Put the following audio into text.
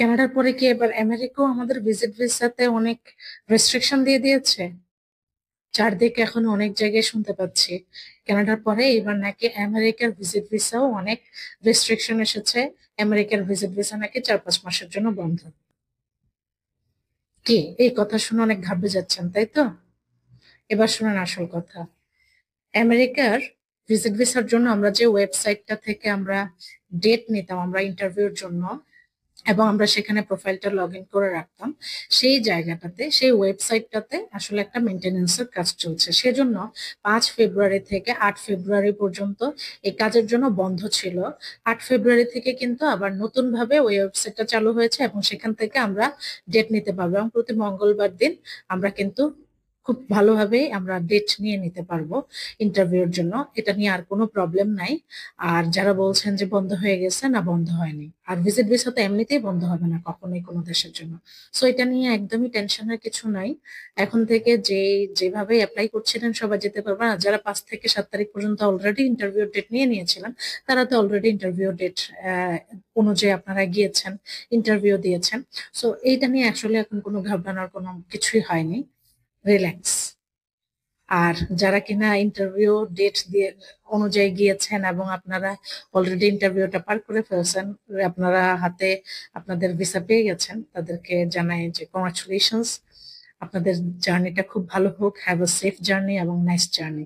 কানাডার পরে কি এবার আমেরিকাও আমাদের ভিজিট ভিসাতে অনেক রেস্ট্রিকশন দিয়ে দিয়েছে? চারদিকে এখন অনেক জায়গায় শুনতে পাচ্ছি কানাডার পরে এবার নাকি আমেরিকার ভিজিট ভিসাও অনেক রেস্ট্রিকশন এসেছে। আমেরিকার ভিজিট ভিসা নাকি 4-5 মাসের জন্য বন্ধ। কি এই কথা শুনে অনেক ঘাবড়ে যাচ্ছেন তাই তো? এবার শুনেন আসল কথা। আমেরিকার ভিজিট ভিসার জন্য আমরা যে ওয়েবসাইটটা থেকে আমরা ডেট নিতাম আমরা ইন্টারভিউর জন্য, এবং আমরা সেখানে প্রোফাইলটা লগ ইন করে রাখতাম, সেই জায়গাটাতে সেই ওয়েবসাইটটাতে আসলে একটা মেনটেনেন্সের কাজ চলছে। সেজন্য 5 ফেব্রুয়ারি থেকে 8 ফেব্রুয়ারি পর্যন্ত এই কাজের জন্য বন্ধ ছিল। 8 ফেব্রুয়ারি থেকে কিন্তু আবার নতুন ভাবে ওই ওয়েবসাইটটা চালু হয়েছে এবং সেখান থেকে আমরা ডেট নিতে পারবো, এবং প্রতি মঙ্গলবার দিন আমরা কিন্তু খুব ভালোভাবে আমরা ডেট নিয়ে নিতে পারবো ইন্টারভিউর জন্য। এটা নিয়ে আর কোনো প্রবলেম নাই। আর যারা বলছেন যে বন্ধ হয়ে গেছে, না বন্ধ হয়নি। আর ভিজিট ভিসা তো এমনিতেই বন্ধ হবে না কখনোই কোনো দেশের জন্য। সো এটা নিয়ে একদমই টেনশনের কিছু নাই। এখন থেকে যেভাবে অ্যাপ্লাই করছিলেন সবাই যেতে পারবেন। আর যারা 5 থেকে 7 তারিখ পর্যন্ত অলরেডি ইন্টারভিউ ডেট নিয়ে নিয়েছিলেন, তারা তো অলরেডি ইন্টারভিউ ডেট অনুযায়ী আপনারা গিয়েছেন, ইন্টারভিউ দিয়েছেন। সো এইটা নিয়ে আসলে এখন কোনো ঘাবড়ানোর কোনো কিছুই হয়নি। রিল্যাক্স। আর যারা কিনা ইন্টারভিউ ডেট দিয়ে অনুযায়ী গিয়েছেন এবং আপনারা অলরেডি ইন্টারভিউটা পার করে ফেলছেন, আপনারা হাতে আপনাদের ভিসা পেয়ে গেছেন, তাদেরকে জানাই যে কংগ্রাচুলেশনস। আপনাদের জার্নিটা খুব ভালো হোক। হ্যাভ আ সেফ জার্নি এবং নাইস জার্নি।